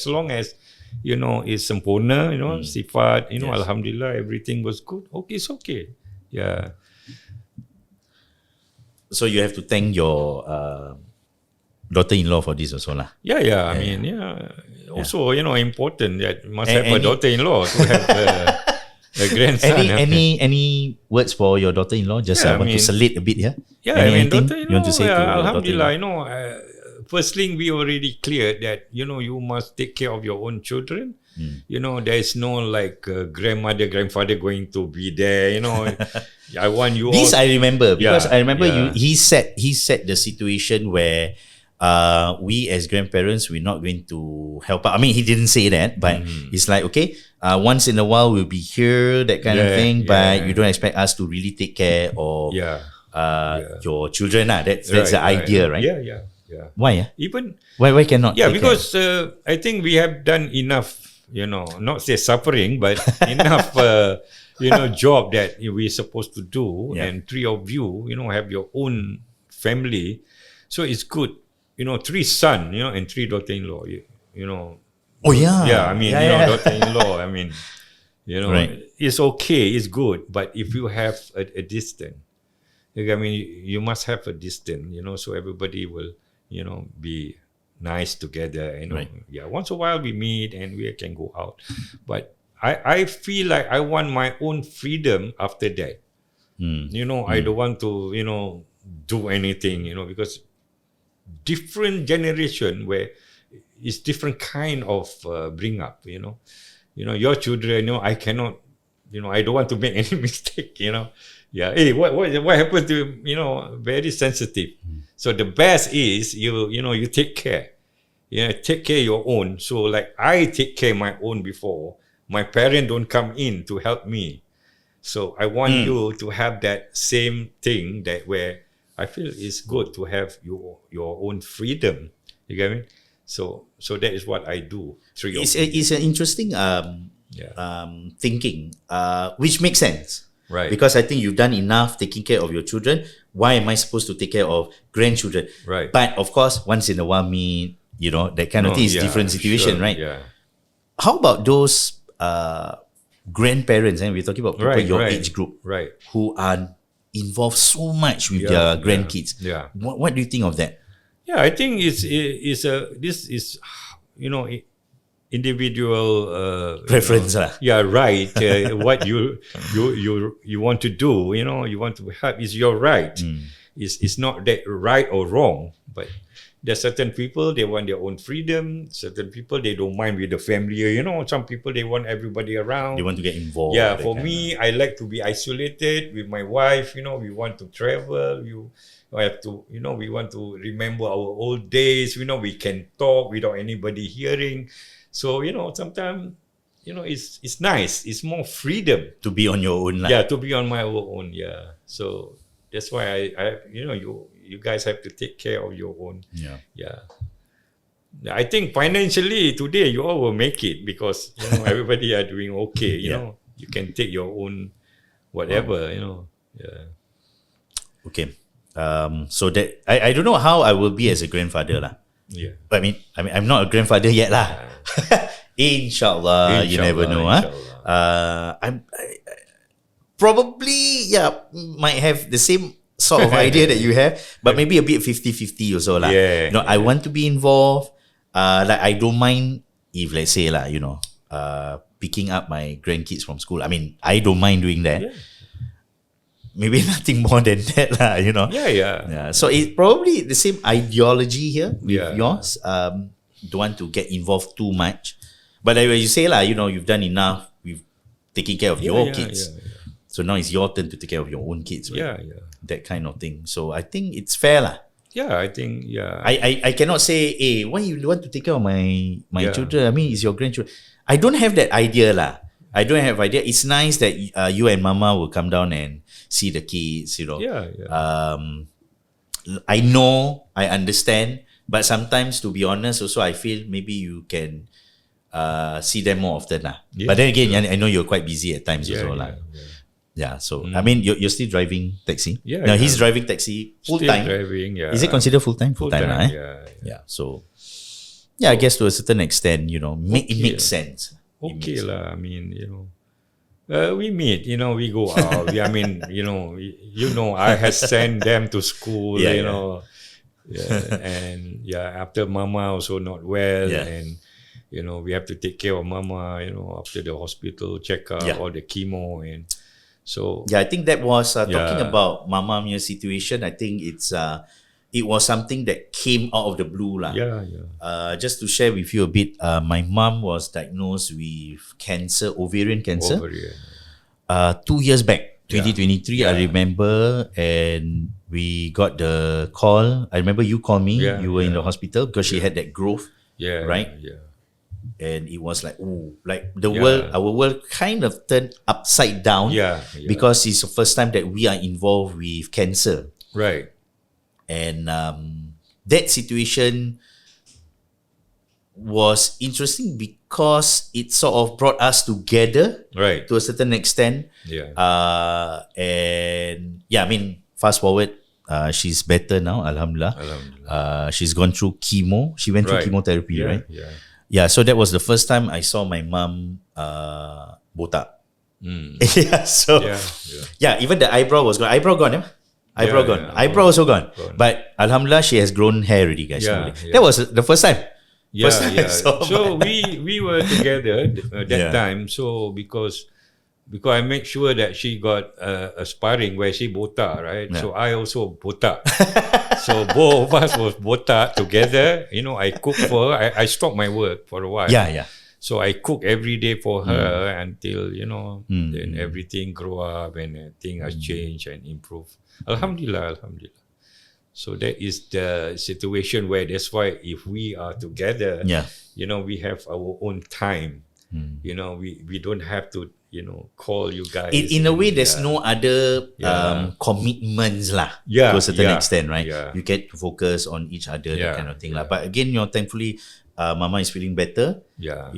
long as is sempurna. Sifat. Yes. Alhamdulillah, everything was good. Okay, it's okay. Yeah. So you have to thank your daughter-in-law for this also lah. Yeah. I mean, also, important that you must have a Any- daughter-in-law to have a grandson. Any words for your daughter-in-law? Just Yeah, I want to salute a bit here. Yeah, I mean, Anything daughter-in-law, you want to say to your Alhamdulillah, daughter-in-law? first thing we already cleared that, you must take care of your own children. There is no like grandmother, grandfather going to be there, I want you This all. I remember because Yeah, I remember yeah. he set the situation where we as grandparents we're not going to help out. I mean, he didn't say that, but it's like, okay, once in a while we'll be here, that kind of Yeah, thing, but yeah. you don't expect us to really take care of Yeah. your children. That's the idea, right? Yeah. Why? Even Why cannot? Yeah, take care? because I think we have done enough, not say suffering, but enough, job that we're supposed to do. Yeah. And three of you, have your own family. So it's good. 3 sons, and 3 daughter-in-law, Oh yeah. Yeah, I mean, daughter-in-law, I mean, Right. it's okay, it's good. But if you have a distance, I mean, you must have a distance, so everybody will, be nice together. Right. Yeah, once a while we meet and we can go out. But I feel like I want my own freedom after that. I don't want to, do anything, because different generation where it's different kind of bring up, your children, I cannot, I don't want to make any mistake, Yeah. Hey, what happened to very sensitive. So the best is you take care. Take care your own. So like I take care my own before. My parents don't come in to help me. So I want you to have that same thing that where I feel it's good to have your own freedom. You get me? So that is what I do. It's an interesting thinking, which makes sense. Right. Because I think you've done enough taking care of your children. Why am I supposed to take care of grandchildren? Right. But of course, once in a while, that kind of thing is different situation, sure, right? Yeah. How about those grandparents, and we're talking about people your age group, right. who are involved so much with their grandkids. Yeah. What do you think of that? Yeah, I think this is individual Preference lah. Yeah, right. What you want to do, you want to help is your right. It's not that right or wrong, but there are certain people, they want their own freedom. Certain people, they don't mind with the family. Some people, they want everybody around. They want to get involved. Yeah, for me, I like to be isolated with my wife. We want to travel. We have to, we want to remember our old days. We can talk without anybody hearing. So, sometimes, it's nice. It's more freedom. To be on your own. Yeah, to be on my own. Yeah. So that's why I you guys have to take care of your own. Yeah. Yeah. I think financially today you all will make it because everybody are doing okay. You can take your own whatever. Yeah. Okay. So that I don't know how I will be as a grandfather lah. Yeah. I mean I'm not a grandfather yet lah. Inshallah, you never know. I probably might have the same sort of idea that you have, but maybe a bit 50-50 also lah. Yeah. I want to be involved. Like I don't mind if, let's say lah, picking up my grandkids from school. I mean, I don't mind doing that. Yeah. Maybe nothing more than that lah, Yeah. So it's probably the same ideology here with Yeah. yours. Don't want to get involved too much. But like you say lah, you've done enough with taking care of your kids. Yeah. So now it's your turn to take care of your own kids, right? Yeah. That kind of thing. So I think it's fair lah. Yeah, I think, yeah. I cannot say, hey, why you want to take care of my children? I mean, it's your grandchildren. I don't have that idea lah. I don't have idea. It's nice that you and Mama will come down and see the kids, Yeah. I know, I understand, but sometimes, to be honest, also I feel maybe you can see them more often lah. Yeah. But then again, I know you're quite busy at times also lah. Yeah. Yeah, so I mean, you're still driving taxi. Yeah, Now yeah. he's driving taxi full Still time. driving, yeah. Is it considered full time? Full time, lah, eh? Yeah. So, I guess to a certain extent, it makes sense. It Okay makes lah. I mean, we meet. We go out. I mean, I have sent them to school. Yeah, And after Mama also not well, Yeah. and we have to take care of Mama. After the hospital checkup, all the chemo, and so I think that was talking about Mama Mia's situation. I think it was something that came out of the blue lah. yeah. Just to share with you a bit, my mom was diagnosed with cancer, ovarian cancer. Ovarian. 2 years back, 2023, Yeah. I remember, and we got the call. I remember you called me. Yeah, You were in the hospital because she had that growth, Yeah. Right? Yeah. and it was like, ooh, like the world, our world kind of turned upside down. Yeah. Because it's the first time that we are involved with cancer. Right. And that situation was interesting because it sort of brought us together Right. to a certain extent. Yeah. And I mean, fast forward, she's better now, Alhamdulillah. Alhamdulillah. She's gone through chemo. She went through Right. chemotherapy, Yeah. right? Yeah. Yeah, so that was the first time I saw my mom botak. So even the eyebrow was gone. Eyebrow gone, yeah? Eyebrow gone. yeah. Eyebrow also gone. Gone. But Alhamdulillah, she has grown hair already, guys. Yeah, Already. yeah. That was the first time. First time I Yeah. saw So my- we were together that Yeah. time. So because I make sure that she got a sparring where she botak, right? Yeah. So I also botak. So both of us was botak together. I cook for her. I stopped my work for a while. Yeah. So I cook every day for her until then everything grow up and things has changed and improved. Alhamdulillah. So that is the situation where that's why if we are together, Yeah. we have our own time. We don't have to call you guys. In a way, there's Yeah. no other Yeah. commitments lah. Yeah, To a certain yeah, extent, right? yeah. You get to focus on each other, that Yeah, kind of thing lah. yeah. But again, thankfully, Mama is feeling better. Yeah.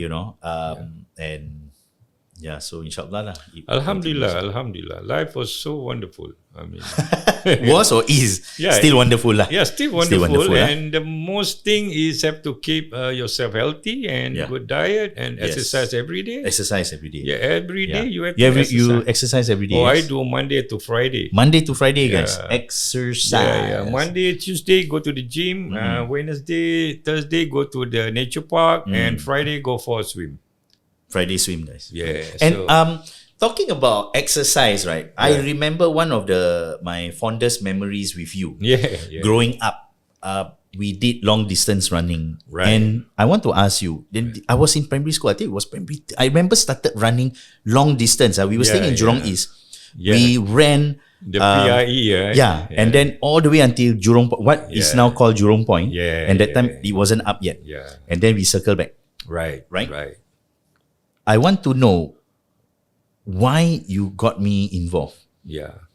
And Yeah, so inshallah lah. it Alhamdulillah, Alhamdulillah. Life was so wonderful. I mean, continues. Was or is Yeah, still wonderful lah. yeah, still wonderful. lah. And the most thing is have to keep yourself healthy and Yeah. good diet and Yes. exercise every day. Exercise every day. Yeah, every day you have You, to exercise. you exercise every day. Oh, I yes? do Monday to Friday. Monday to Friday, guys. Yeah. Exercise. Yeah. Monday, Tuesday, go to the gym. Wednesday, Thursday, go to the nature park. And Friday, go for a swim. Friday swim, guys. Yeah. And so, talking about exercise, right? I remember one of my fondest memories with you. yeah. Growing up, we did long distance running. Right. And I want to ask you, then I was in primary school. I think it was primary. I remember started running long distance. We were staying in Jurong East. Yeah. We ran The PIE, right? yeah, and then all the way until Jurong, what is now called Jurong Point. Yeah, And that time yeah. it wasn't up yet. Yeah. And then we circle back. Right. Right. I want to know why you got me involved. Yeah.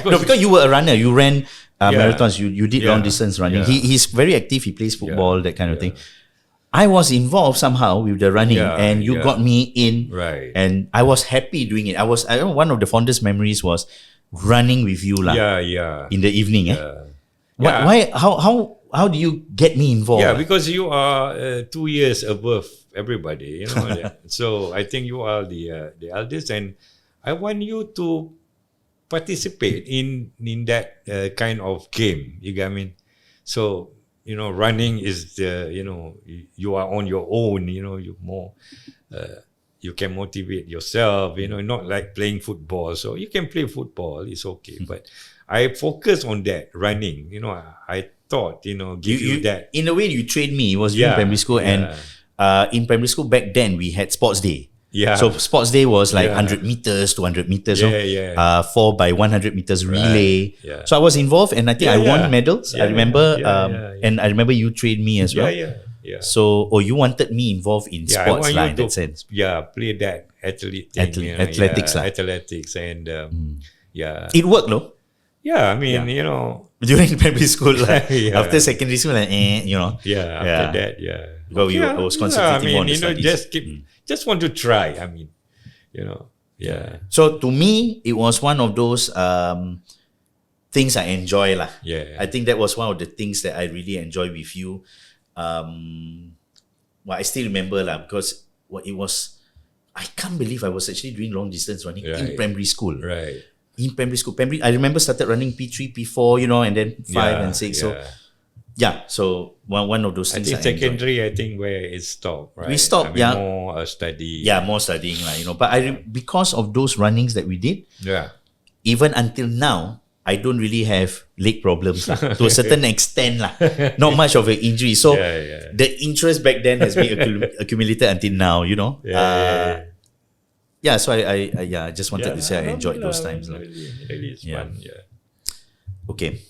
No, because you were a runner. You ran Yeah. marathons. You did long Yeah. distance running. Yeah. He's very active. He plays football, that kind of thing. I was involved somehow with the running, Yeah, and you got me in. Right. And I was happy doing it. I don't know, one of the fondest memories was running with you lah Yeah. in the evening. Yeah. Why? How do you get me involved? Yeah, because you are 2 years above everybody, you know. So I think you are the eldest, and I want you to participate in that kind of game. You get what I mean? So running is you are on your own. You more. You can motivate yourself. Not like playing football. So you can play football. It's okay, but I focus on that running. I thought give you that. In a way, you trained me. It was during primary school, and in primary school back then we had sports day. Yeah. So sports day was like 100 meters, 200 meters. Yeah. 4 by 100 meters relay. Yeah. So I was involved, and I think I won medals. I remember, Yeah. and I remember you trained me as well. Yeah. So, you wanted me involved in I sports want lah you in to that sense. play that athlete thing, Athletics lah. athletics, and It worked, though. I mean, During primary school, like, Yeah. after secondary school, like, after that, Because I was concentrating more on the studies. just want to try. I mean, yeah. So to me, it was one of those things I enjoy lah. Yeah. I think that was one of the things that I really enjoy with you. I still remember lah, because it was. I can't believe I was actually doing long distance running in Right. primary school. Right. In primary school, I remember started running P3, P4, and then 5 and 6. So so one of those I things think I enjoy. secondary, I think where it stopped, right? We stopped, I mean, yeah. more study. Yeah, more studying lah, But because of those runnings that we did, Yeah. even until now, I don't really have leg problems lah, to a certain extent lah. Not much of an injury. So Yeah. the interest back then has been accumulated until now. Yeah. So I just wanted to say I enjoyed those times lah. Really it's fun. Yeah. Okay.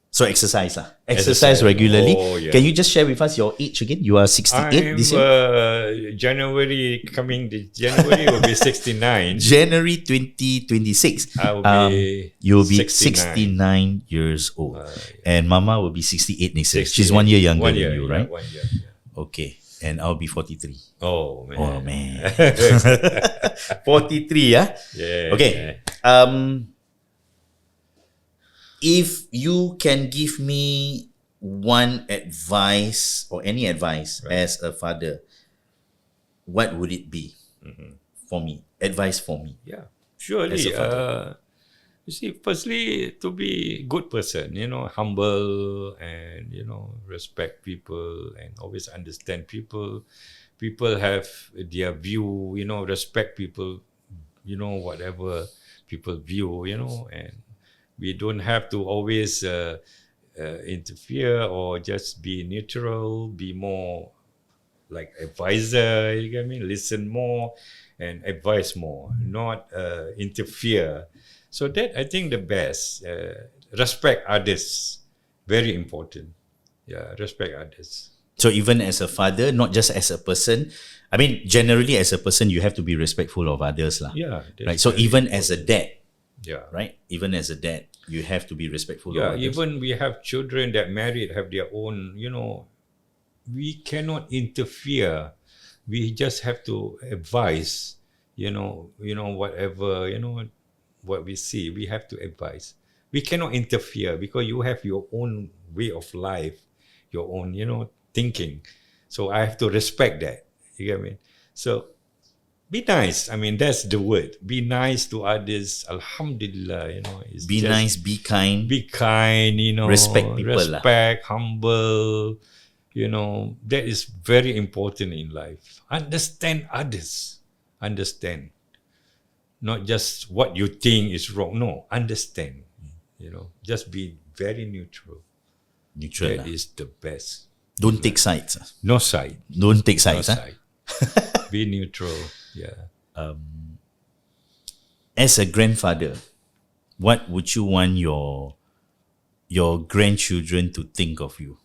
So exercise lah. Exercise regularly. Oh, yeah. Can you just share with us your age again? You are 68 this year. January will be 69. January 2026. I will be you'll be 69 years old. yeah. And Mama will be 68 next year. 68. She's 1 year younger 1 year, than you, yeah, right? 1 year. Yeah. Okay. And I'll be 43. Oh man. Oh man. 43, yeah? Yeah. Okay. If you can give me one advice or any advice as a father, what would it be for me? Advice for me. Yeah. Surely. As a father. You see, firstly, to be good person, humble and, respect people and always understand people. People have their view, respect people, whatever people view, and we don't have to always interfere or just be neutral, be more like advisor, you get me? Listen more and advise more, not interfere. So that, I think, the best. Respect others, very important. Yeah, respect others. So even as a father, not just as a person, I mean, generally as a person, you have to be respectful of others lah. Yeah. Right. So even as a dad, Yeah. right? Even as a dad, you have to be respectful Yeah, of others. even we have children that married, have their own, we cannot interfere we just have to advise, whatever, what we see, we have to advise. We cannot interfere because you have your own way of life, your own, thinking. So I have to respect that. You get me? So be nice. I mean, that's the word. Be nice to others. Alhamdulillah, it's Be just nice, be kind. be kind, Respect people lah. respect, humble, that is very important in life. Understand others. Understand. Not just what you think is wrong. No, understand. Just be very neutral. Neutral That lah. is the best. Don't take sides. No side. Don't take No sides. side. Be neutral. Yeah. As a grandfather, what would you want your grandchildren to think of you?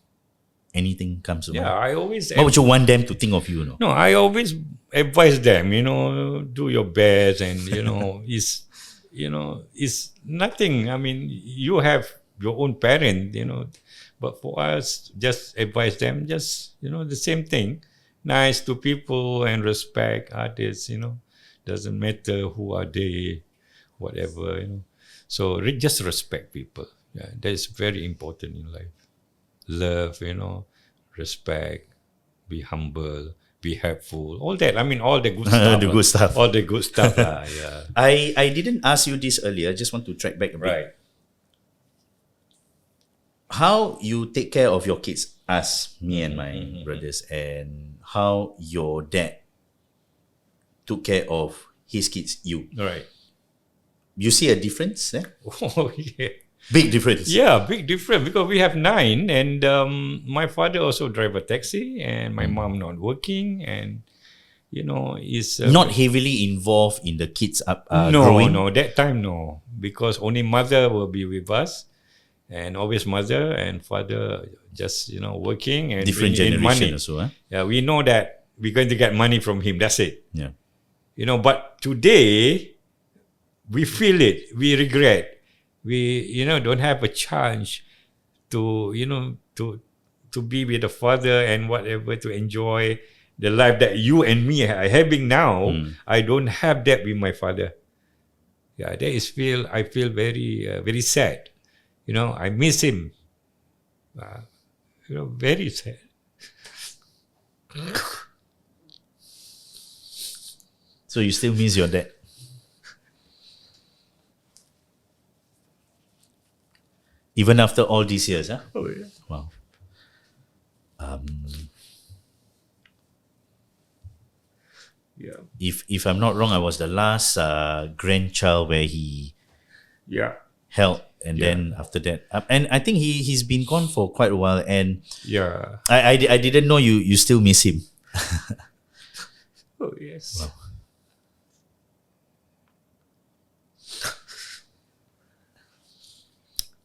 Anything comes to mind? Yeah, I always What would you want them to think of you? No? No, I always advise them, do your best, and it's nothing. I mean, you have your own parent, but for us, just advise them, just the same thing, nice to people and respect others. Doesn't matter who are they, whatever. So just respect people. Yeah, that is very important in life. Love, respect, be humble, be helpful, all that. I mean, all the good stuff. The good stuff. All the good stuff. Yeah. I didn't ask you this earlier. I just want to track back a bit. Right. How you take care of your kids, us, me and my brothers, and how your dad took care of his kids, you. Right. You see a difference there? Oh, yeah. Big difference. Yeah, big difference because we have 9, and my father also drive a taxi, and my mom not working, and is Not heavily involved in the kids no, growing. no, that time no, because only mother will be with us, and always mother and father just working and Different bringing in money. generation also. Huh? Yeah, we know that we're going to get money from him. That's it. Yeah. But today we feel it. We regret. We don't have a chance to to be with the father and whatever, to enjoy the life that you and me are having now. I don't have that with my father. Yeah, I feel very very sad. I miss him. Very sad. So you still miss your dad? Even after all these years, huh? Oh yeah. Wow. Yeah. If I'm not wrong, I was the last grandchild where he Yeah. held, and then after that, and I think he's been gone for quite a while, and Yeah. I didn't know you still miss him. Oh yes. Wow.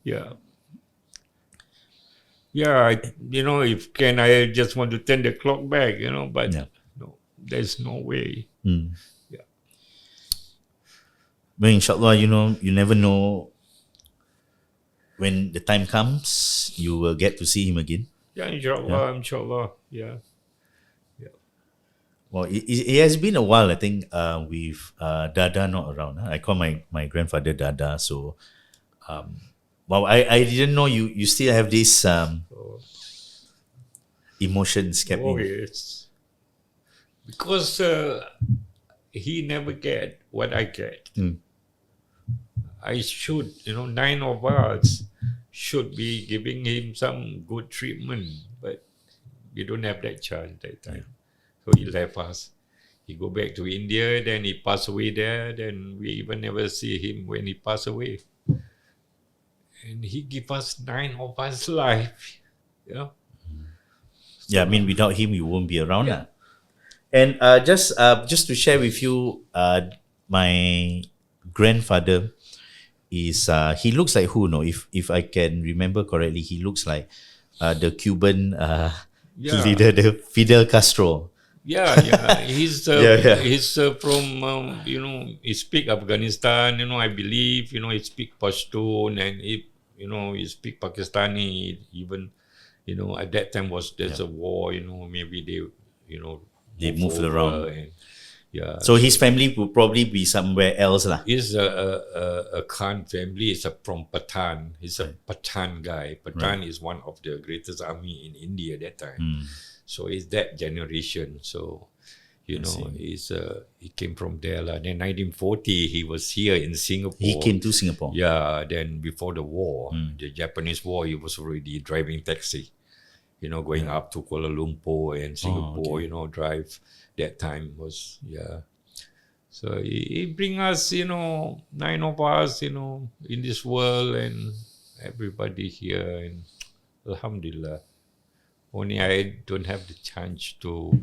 Yeah. Yeah, if can, I just want to turn the clock back, but Yeah. no, there's no way. Mm. Yeah. But inshallah, you never know when the time comes, you will get to see him again. Yeah, inshallah. Yeah. Well, it has been a while, I think, with Dada not around. Huh? I call my grandfather Dada. So, well, I didn't know you still have these emotions kept Oh in. yes. Because he never get what I get. I should, 9 of us should be giving him some good treatment, but we don't have that chance that time. So he left us. He go back to India, then he passed away there, then we even never see him when he passed away. And he give us 9 of us life. Yeah, I mean, without him, you won't be around. Yeah. And just to share with you, my grandfather is he looks like who? No, if I can remember correctly, he looks like the Cuban Yeah. leader, the Fidel Castro. Yeah. He's he's from he speak Afghanistan. I believe. He speak Pashtun, and he speak Pakistani. Even at that time there's a war. Maybe they They moved over around. and, yeah. So his family would probably be somewhere else lah. Is a Khan family. It's from Pathan. He's a Pathan guy. Pathan is one of the greatest army in India that time. So it's that generation. So, you know, he came from there lah. Then 1940, he was here in Singapore. He came to Singapore. Yeah. Then before the war, the Japanese war, he was already driving taxi. You know, going up to Kuala Lumpur and Singapore. You know, drive. That time was, So he bring us, you know, 9 of us, you know, in this world and everybody here. And Alhamdulillah. Only I don't have the chance to,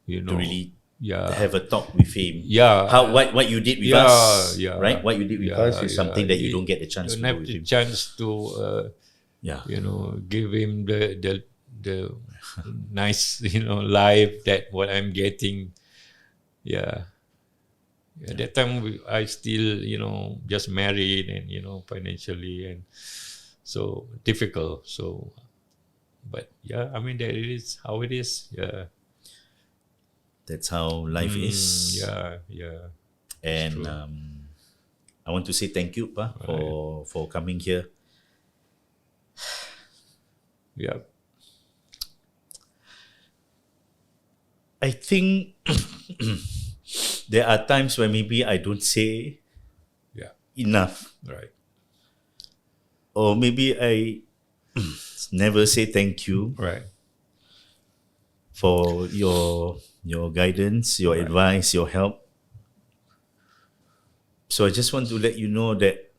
you know. To really have a talk with him. Yeah. What you did with us. Yeah. Right? What you did with us is something that you don't get the chance to don't do have with the him. chance to, you know, give him the nice, you know, life that what I'm getting. At that time, I still, you know, just married and, you know, financially and so difficult. So, but I mean, that is how it is. Yeah. That's how life is. Yeah. And I want to say thank you, Pa, for coming here. Yeah. I think there are times where maybe I don't say enough. Right. Or maybe I never say thank you Right. for your guidance, your advice, your help. So I just want to let you know that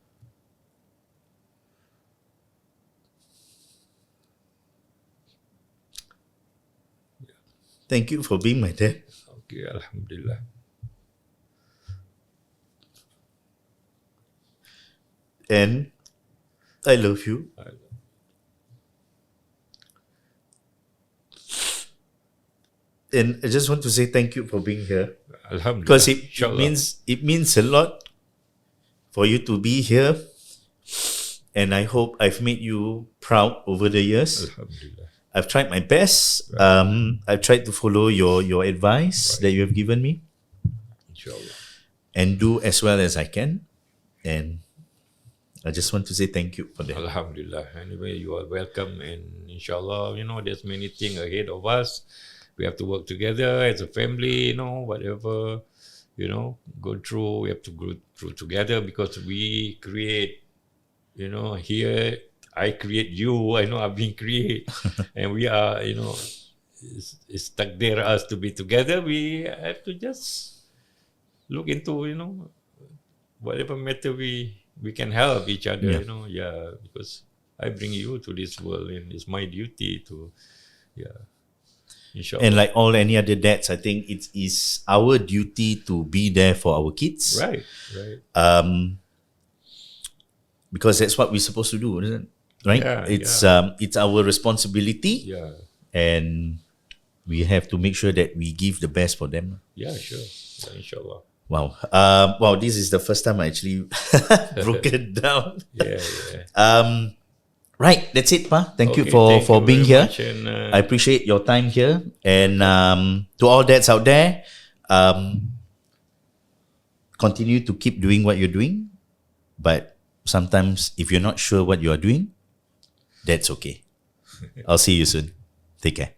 thank you for being my dad. Okay, Alhamdulillah. And I love you. And I just want to say thank you for being here. Alhamdulillah. Because Inshallah. it means a lot for you to be here. And I hope I've made you proud over the years. Alhamdulillah. I've tried my best. I've tried to follow your advice that you have given me Inshallah. and do as well as I can. And I just want to say thank you for that. Alhamdulillah. Anyway, you are welcome, and inshallah, you know, there's many things ahead of us. We have to work together as a family, you know, whatever, you know, go through, we have to go through together because we create, you know, here, I create you, I know I've been created, and we are, you know, it's stuck there us to be together. We have to just look into, you know, whatever matter we can help each other, you know, because I bring you to this world and it's my duty to, inshallah. And like any other dads, I think it is our duty to be there for our kids. Right. Because that's what we're supposed to do, isn't it? Right? It's our responsibility. Yeah. And we have to make sure that we give the best for them. Yeah, sure. Yeah, inshallah. Wow. Wow, this is the first time I actually broken down. Yeah. Right, that's it, Pa. Thank you Okay, for thank you being very here. much, and, I appreciate your time here. And to all dads out there, continue to keep doing what you're doing. But sometimes if you're not sure what you are doing, that's okay. I'll see you soon. Take care.